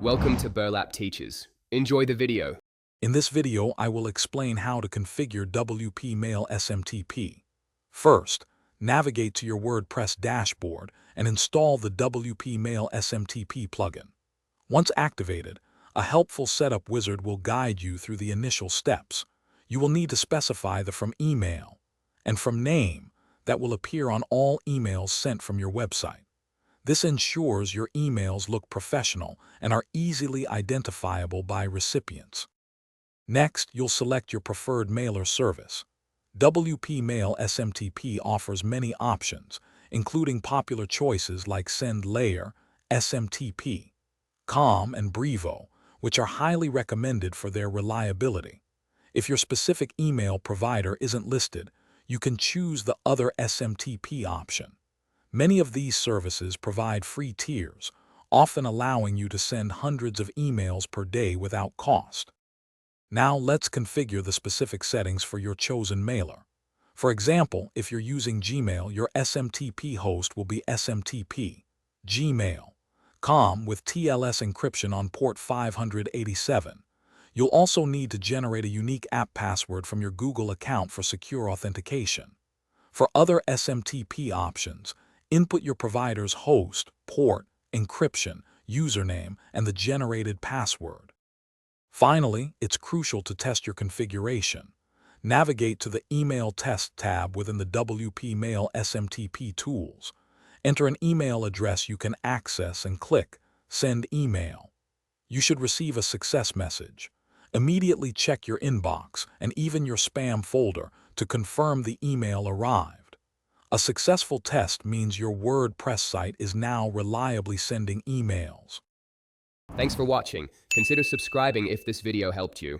Welcome to Burlap Teachers. Enjoy the video. In this video, I will explain how to configure WP Mail SMTP. First, navigate to your WordPress dashboard and install the WP Mail SMTP plugin. Once activated, a helpful setup wizard will guide you through the initial steps. You will need to specify the From Email and From Name that will appear on all emails sent from your website. This ensures your emails look professional and are easily identifiable by recipients. Next, you'll select your preferred mailer service. WP Mail SMTP offers many options, including popular choices like SendLayer, SMTP, Com, and Brevo, which are highly recommended for their reliability. If your specific email provider isn't listed, you can choose the other SMTP option. Many of these services provide free tiers, often allowing you to send hundreds of emails per day without cost. Now let's configure the specific settings for your chosen mailer. For example, if you're using Gmail, your SMTP host will be SMTP, Gmail.com with TLS encryption on port 587. You'll also need to generate a unique app password from your Google account for secure authentication. For other SMTP options, input your provider's host, port, encryption, username, and the generated password. Finally, it's crucial to test your configuration. Navigate to the Email Test tab within the WP Mail SMTP tools. Enter an email address you can access and click Send Email. You should receive a success message. Immediately check your inbox and even your spam folder to confirm the email arrived. A successful test means your WordPress site is now reliably sending emails. Thanks for watching. Consider subscribing if this video helped you.